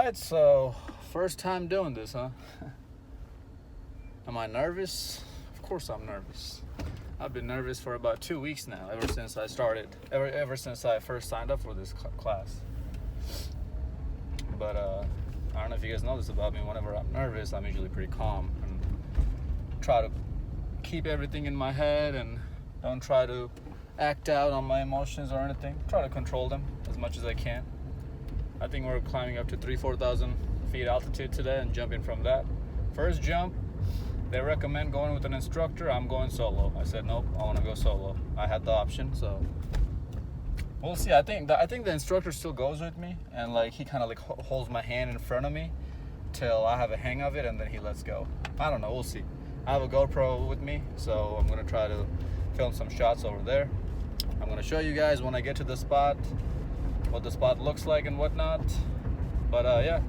Alright, so first time doing this, huh? Am I nervous? Of course I'm nervous. I've been nervous for about 2 weeks now, ever since I first signed up for this class. But I don't know if you guys know this about me. Whenever I'm nervous, I'm usually pretty calm and try to keep everything in my head and don't try to act out on my emotions or anything. Try to control them as much as I can. I think we're climbing up to 4,000 feet altitude today and jumping from that. First jump, they recommend going with an instructor. I'm going solo. I said nope, I want to go solo. I had the option, so we'll see. I think the instructor still goes with me, and like he kind of like holds my hand in front of me till I have a hang of it, and then he lets go. I don't know. We'll see. I have a GoPro with me, so I'm gonna try to film some shots over there. I'm gonna show you guys when I get to the spot what the spot looks like and whatnot. But yeah,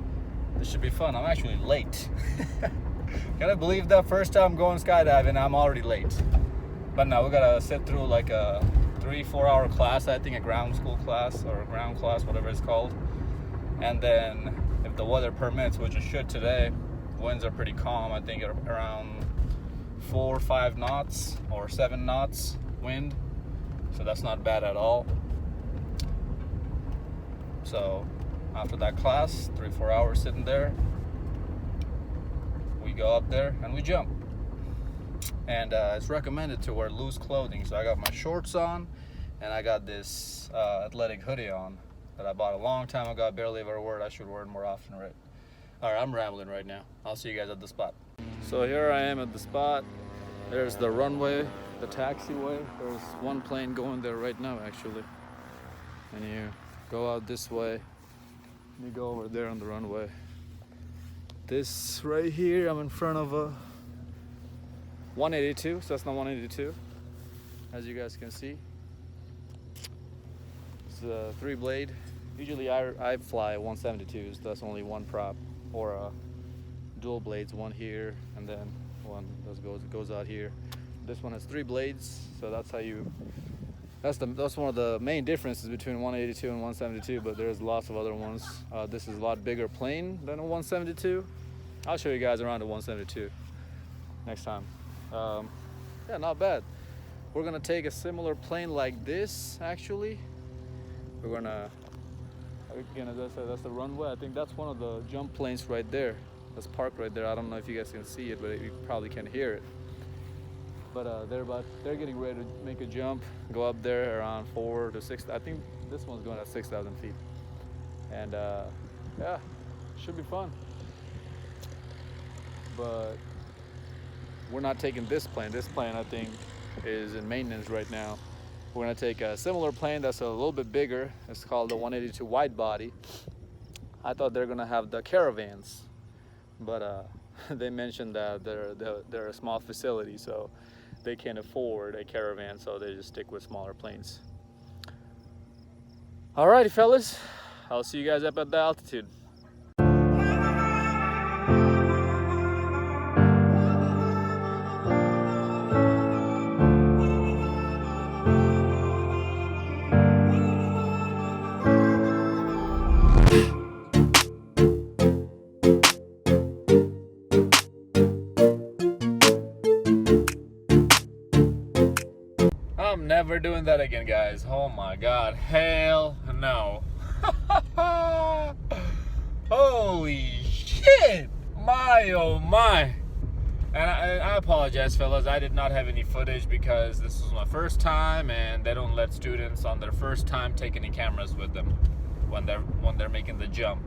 this should be fun. I'm actually late. Can I believe that? First time going skydiving, I'm already late. But now we gotta sit through like a 3-4 hour class, I think, a ground school class or a ground class, whatever it's called. And then if the weather permits, which it should today, winds are pretty calm. I think around 4 or 5 knots or 7 knots wind, so that's not bad at all. So after that class, 3-4 hours sitting there, we go up there and we jump. And it's recommended to wear loose clothing, so I got my shorts on and I got this athletic hoodie on that I bought a long time ago. I barely ever wear it. I should wear it more often, right? All right, I'm rambling right now. I'll see you guys at the spot. So here I am at the spot. There's the runway, the taxiway. There's one plane going there right now, actually. And you go out this way. You go over there on the runway. This right here, I'm in front of a 182, so that's not 182, as you guys can see. It's a 3-blade. Usually I fly 172s. That's only one prop, or dual blades, one here and then one that goes out here. This one has 3 blades, so that's how you. That's one of the main differences between 182 and 172. But there's lots of other ones. This is a lot bigger plane than a 172. I'll show you guys around a 172 next time. Yeah, not bad. We're gonna take a similar plane like this. Actually, we're gonna. Again, as I said, that's the runway. I think that's one of the jump planes right there. That's parked right there. I don't know if you guys can see it, but you probably can hear it. But they're getting ready to make a jump, go up there around 4 to 6. I think this one's going at 6,000 feet. And yeah, should be fun. But we're not taking this plane. This plane, I think, is in maintenance right now. We're gonna take a similar plane that's a little bit bigger. It's called the 182 wide body. I thought they're gonna have the caravans, but they mentioned that they're a small facility, so they can't afford a caravan, so they just stick with smaller planes. Alrighty, fellas, I'll see you guys up at the altitude. I'm never doing that again, guys. Oh my god, hell no. Holy shit, my oh my. And I apologize, fellas, I did not have any footage because this was my first time, and they don't let students on their first time take any cameras with them when they're making the jump.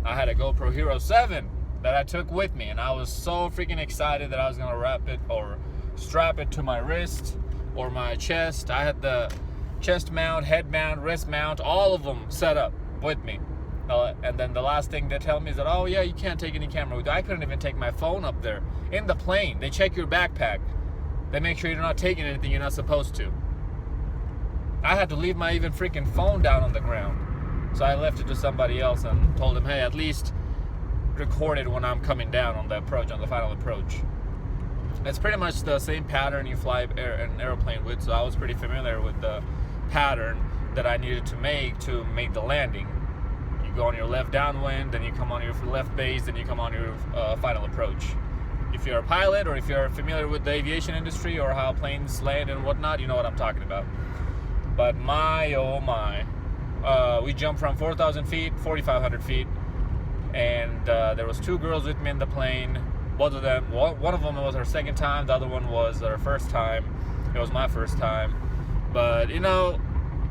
I had a GoPro Hero 7 that I took with me, and I was so freaking excited that I was gonna wrap it or strap it to my wrist or my chest. I had the chest mount, head mount, wrist mount, all of them set up with me. And then the last thing they tell me is that, oh yeah, you can't take any camera with you. I couldn't even take my phone up there. In the plane, they check your backpack. They make sure you're not taking anything you're not supposed to. I had to leave my even freaking phone down on the ground. So I left it to somebody else and told them, hey, at least record it when I'm coming down on the approach, on the final approach. It's pretty much the same pattern you fly an airplane with, so I was pretty familiar with the pattern that I needed to make the landing. You go on your left downwind, then you come on your left base, then you come on your final approach. If you're a pilot, or if you're familiar with the aviation industry or how planes land and whatnot, you know what I'm talking about. But my, oh my, we jumped from 4,000 feet, 4,500 feet, and there was 2 girls with me in the plane. Both of them, one of them was her second time, the other one was her first time. It was my first time. But you know,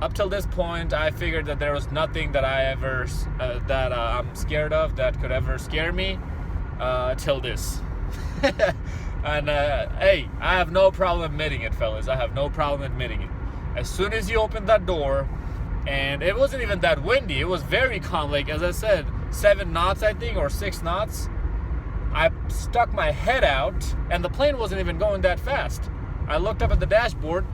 up till this point, I figured that there was nothing that I ever I'm scared of that could ever scare me till this. And hey, I have no problem admitting it, fellas. I have no problem admitting it. As soon as you opened that door, and it wasn't even that windy, it was very calm. Like, as I said, 7 knots, I think, or 6 knots. I stuck my head out, and the plane wasn't even going that fast. I looked up at the dashboard,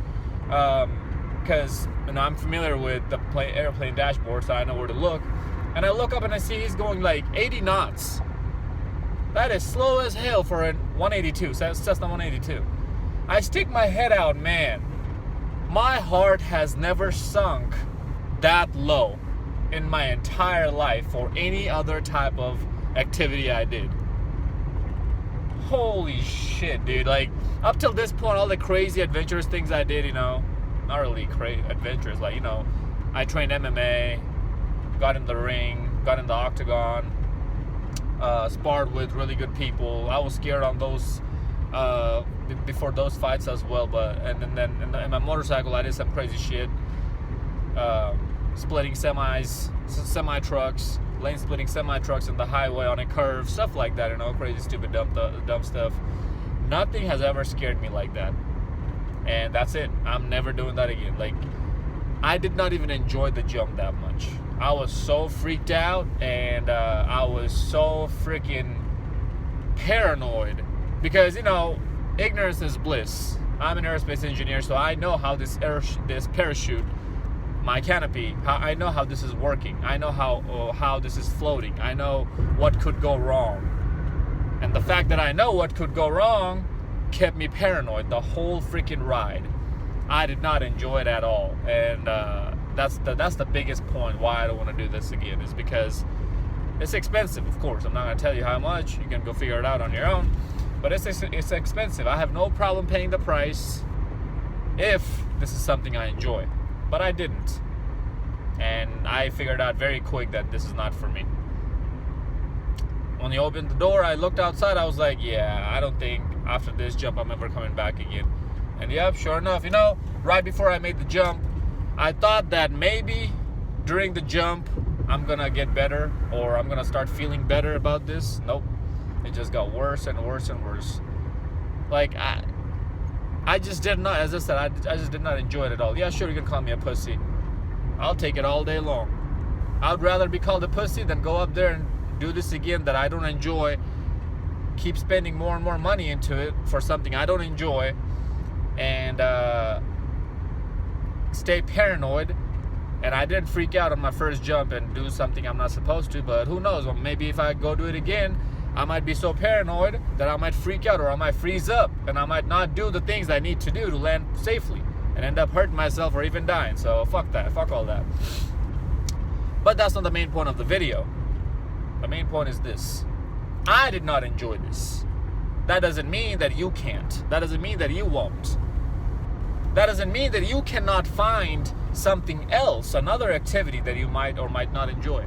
because you know, I'm familiar with the airplane dashboard, so I know where to look. And I look up and I see he's going like 80 knots. That is slow as hell for a 182, Cessna 182. I stick my head out, man. My heart has never sunk that low in my entire life for any other type of activity I did. Holy shit, dude. Like, up till this point, all the crazy adventurous things I did, you know, not really crazy adventures, like, you know, I trained MMA, got in the ring, got in the octagon, sparred with really good people. I was scared on those before those fights as well, but and then in my motorcycle I did some crazy shit, splitting semi trucks, lane splitting semi trucks in the highway on a curve, stuff like that, you know, crazy stupid dumb stuff. Nothing has ever scared me like that, and that's it. I'm never doing that again. Like, I did not even enjoy the jump that much. I was so freaked out, and I was so freaking paranoid because, you know, ignorance is bliss. I'm an aerospace engineer, so I know how this parachute, my canopy, I know how this is working. I know how this is floating. I know what could go wrong. And the fact that I know what could go wrong kept me paranoid the whole freaking ride. I did not enjoy it at all, and that's the biggest point why I don't want to do this again, is because it's expensive. Of course, I'm not going to tell you how much. You can go figure it out on your own, but it's expensive. I have no problem paying the price if this is something I enjoy, but I didn't, and I figured out very quick that this is not for me. When you opened the door, I looked outside. I was like, yeah, I don't think after this jump I'm ever coming back again. And yep, sure enough, you know, right before I made the jump, I thought that maybe during the jump I'm gonna get better, or I'm gonna start feeling better about this. Nope, it just got worse and worse and worse. Like, I just did not, as I said, I just did not enjoy it at all. Yeah, sure, you can call me a pussy. I'll take it all day long. I'd rather be called a pussy than go up there and do this again that I don't enjoy, keep spending more and more money into it for something I don't enjoy, and stay paranoid. And I didn't freak out on my first jump and do something I'm not supposed to, but who knows, well, maybe if I go do it again, I might be so paranoid that I might freak out, or I might freeze up, and I might not do the things I need to do to land safely and end up hurting myself or even dying. So fuck that, fuck all that. But that's not the main point of the video. The main point is this: I did not enjoy this. That doesn't mean that you can't. That doesn't mean that you won't. That doesn't mean that you cannot find something else, another activity that you might or might not enjoy.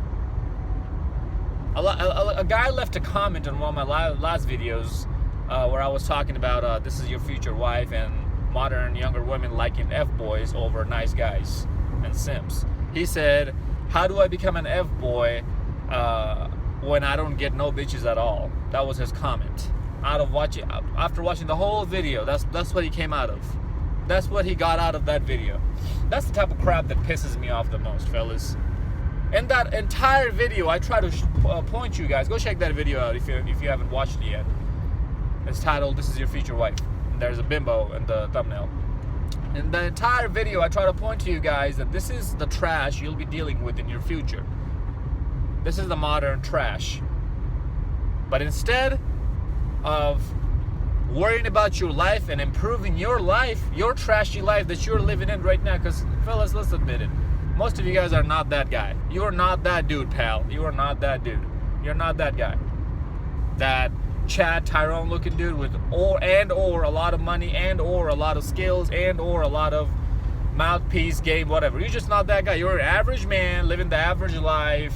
A guy left a comment on one of my last videos where I was talking about this is your future wife and modern younger women liking F-boys over nice guys and simps. He said, how do I become an F-boy when I don't get no bitches at all? That was his comment. After watching the whole video, that's what he came out of. That's what he got out of that video. That's the type of crap that pisses me off the most, fellas. In that entire video, I try to point you guys. Go check that video out if you haven't watched it yet. It's titled "This Is Your Future Wife." And there's a bimbo in the thumbnail. In the entire video, I try to point to you guys that this is the trash you'll be dealing with in your future. This is the modern trash. But instead of worrying about your life and improving your life, your trashy life that you're living in right now, because fellas, let's admit it, Most of you guys are not that guy. You are not that dude, pal. You are not that dude. You're not that guy. That Chad Tyrone looking dude with or a lot of money and or a lot of skills and or a lot of mouthpiece game, whatever. You're just not that guy. You're an average man living the average life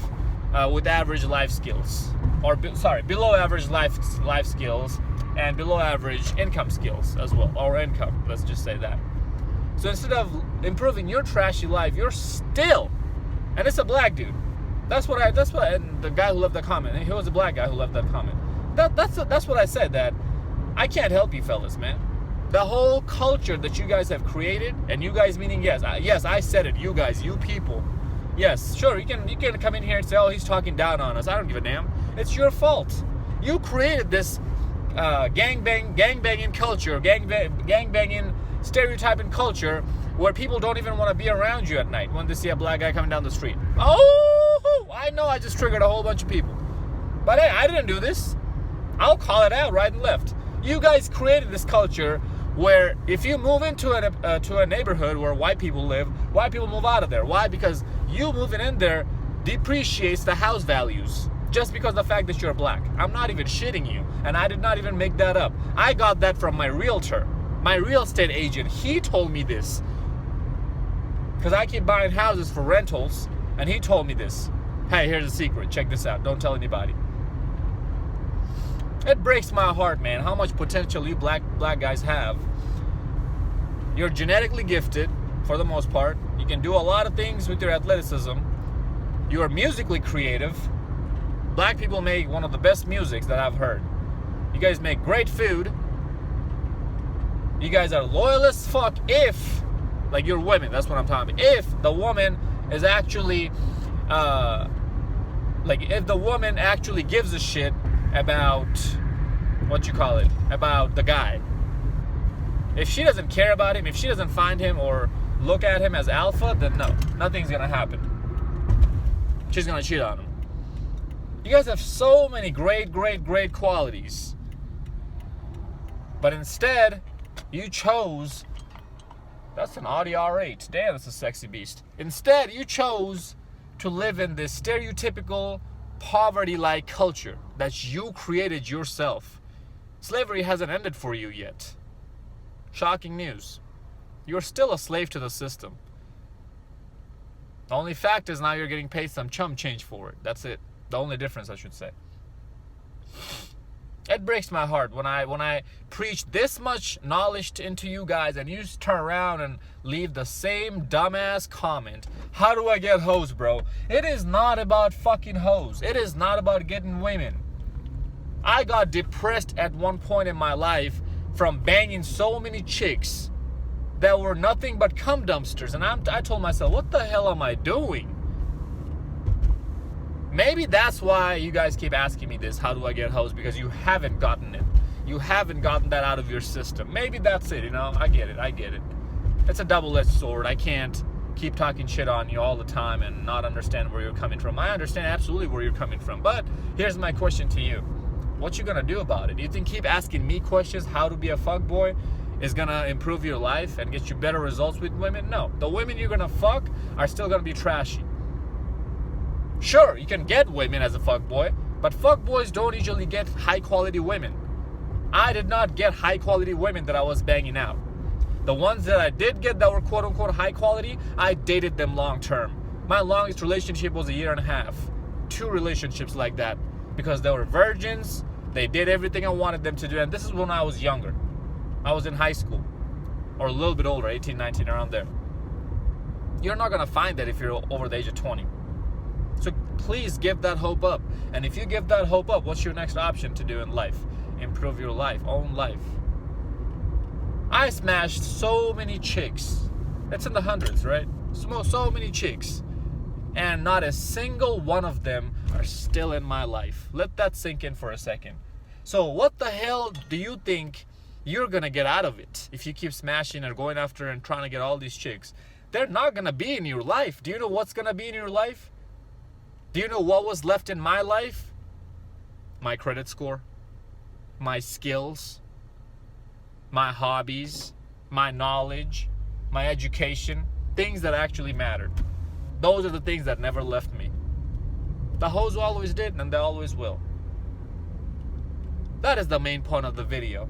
with average life skills. Or below average life skills and below average income skills as well. Or income, let's just say that. So instead of improving your trashy life, you're still, and it's a black dude. That's what and the guy who left that comment, he was a black guy who left that comment. That's what I said, that I can't help you fellas, man. The whole culture that you guys have created, and you guys meaning yes, I said it, you guys, you people. Yes, sure, you can come in here and say, oh, he's talking down on us. I don't give a damn. It's your fault. You created this gangbanging culture, gangbanging stereotyping culture where people don't even want to be around you at night when they see a black guy coming down the street. Oh, I know I just triggered a whole bunch of people. But hey, I didn't do this. I'll call it out right and left. You guys created this culture where if you move into a neighborhood where white people live, white people move out of there. Why? Because you moving in there depreciates the house values just because of the fact that you're black. I'm not even shitting you, and I did not even make that up. I got that from my realtor, my real estate agent. He told me this because I keep buying houses for rentals, and he told me this. Hey, here's a secret. Check this out. Don't tell anybody. It breaks my heart, man, how much potential you black guys have. You're genetically gifted, for the most part. You can do a lot of things with your athleticism. You are musically creative. Black people make one of the best musics that I've heard. You guys make great food. You guys are loyal as fuck if, like you're women, that's what I'm talking about. If the woman is actually, if the woman actually gives a shit about, about the guy. If she doesn't care about him, if she doesn't find him or look at him as alpha, then no, nothing's gonna happen. She's gonna cheat on him. You guys have so many great qualities. But instead, you chose, that's an Audi R8. Damn, that's a sexy beast. Instead, you chose to live in this stereotypical poverty-like culture that you created yourself. Slavery hasn't ended for you yet. Shocking news. You're still a slave to the system. The only fact is now you're getting paid some chump change for it. That's it. The only difference, I should say. It breaks my heart when I preach this much knowledge into you guys and you just turn around and leave the same dumbass comment. How do I get hoes, bro? It is not about fucking hoes. It is not about getting women. I got depressed at one point in my life from banging so many chicks that were nothing but cum dumpsters. And I told myself, what the hell am I doing? Maybe that's why you guys keep asking me this, how do I get hoes? Because you haven't gotten it. You haven't gotten that out of your system. Maybe that's it, I get it. It's a double-edged sword. I can't keep talking shit on you all the time and not understand where you're coming from. I understand absolutely where you're coming from. But here's my question to you. What you gonna do about it? You think keep asking me questions, how to be a fuckboy, is gonna improve your life and get you better results with women? No. The women you're gonna fuck are still gonna be trashy. Sure, you can get women as a fuckboy, but fuckboys don't usually get high-quality women. I did not get high-quality women that I was banging out. The ones that I did get that were quote-unquote high-quality, I dated them long-term. My longest relationship was 1.5 years. 2 relationships like that. Because they were virgins, they did everything I wanted them to do, and this is when I was younger. I was in high school, or a little bit older, 18, 19, around there. You're not gonna find that if you're over the age of 20. So please give that hope up. And if you give that hope up, what's your next option to do in life? Improve your life, own life. I smashed so many chicks. It's in the hundreds, right? So many chicks. And not a single one of them are still in my life. Let that sink in for a second. So what the hell do you think you're gonna get out of it if you keep smashing or going after and trying to get all these chicks? They're not gonna be in your life. Do you know what's gonna be in your life? Do you know what was left in my life? My credit score, my skills, my hobbies, my knowledge, my education, things that actually mattered. Those are the things that never left me. The hoes always did, and they always will. That is the main point of the video.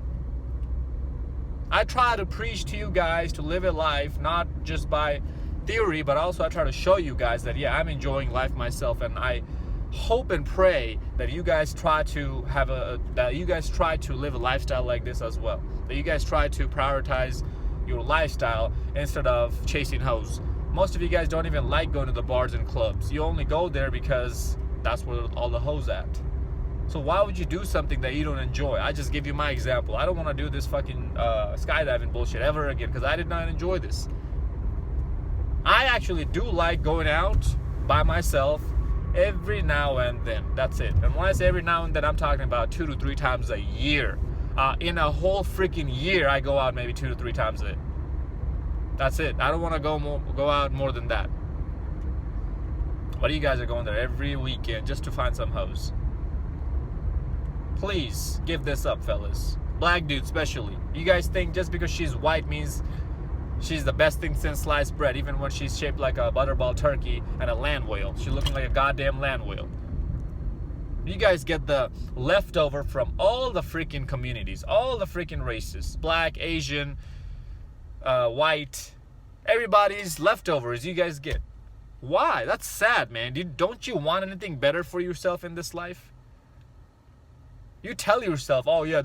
I try to preach to you guys to live a life, not just by theory, but also I try to show you guys that, yeah, I'm enjoying life myself, and I hope and pray that you guys try to live a lifestyle like this as well. That you guys try to prioritize your lifestyle instead of chasing hoes. Most of you guys don't even like going to the bars and clubs. You only go there because that's where all the hoes at. So why would you do something that you don't enjoy? I just give you my example. I don't want to do this fucking skydiving bullshit ever again because I did not enjoy this. I actually do like going out by myself every now and then. That's it. And when I say every now and then, I'm talking about 2 to 3 times a year. In a whole freaking year, I go out maybe 2 to 3 times a day. That's it. I don't want to go out more than that. But you guys are going there every weekend just to find some hoes. Please give this up, fellas. Black dudes especially. You guys think just because she's white means she's the best thing since sliced bread, even when she's shaped like a butterball turkey and a land whale. She's looking like a goddamn land whale. You guys get the leftover from all the freaking communities, all the freaking races. Black, Asian, white. Everybody's leftovers you guys get. Why? That's sad, man. Don't you want anything better for yourself in this life? You tell yourself, oh yeah,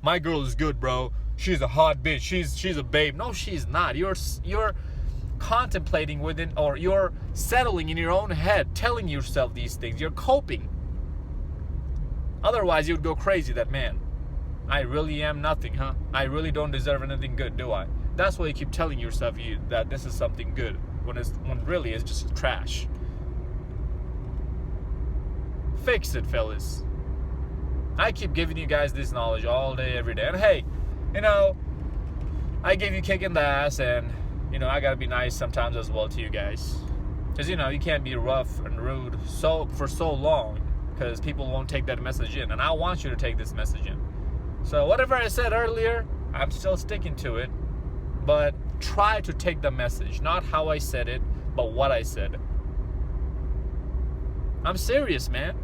my girl is good, bro. She's a hot bitch. She's a babe. No, she's not. You're contemplating within, or you're settling in your own head, telling yourself these things. You're coping. Otherwise, you would go crazy that, man, I really am nothing, huh? I really don't deserve anything good, do I? That's why you keep telling yourself that this is something good when really it's just trash. Fix it, fellas. I keep giving you guys this knowledge all day, every day. And hey, I give you kick in the ass, and, I gotta be nice sometimes as well to you guys. Because, you can't be rough and rude for so long, because people won't take that message in. And I want you to take this message in. So whatever I said earlier, I'm still sticking to it. But try to take the message. Not how I said it, but what I said. I'm serious, man.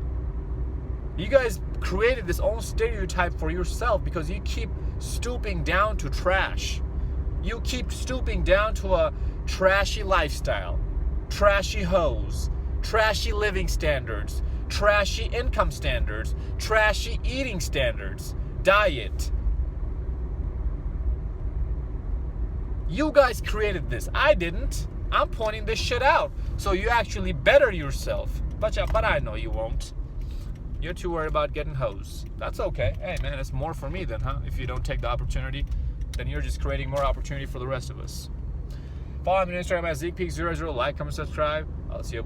You guys created this own stereotype for yourself because you keep stooping down to trash. You keep stooping down to a trashy lifestyle, trashy hoes, trashy living standards, trashy income standards, trashy eating standards, diet. You guys created this. I didn't. I'm pointing this shit out so you actually better yourself. But I know you won't. You're too worried about getting hoes. That's okay. Hey, man, it's more for me then, huh? If you don't take the opportunity, then you're just creating more opportunity for the rest of us. Follow me on Instagram at zeekpeak00. Like, comment, subscribe. I'll see you.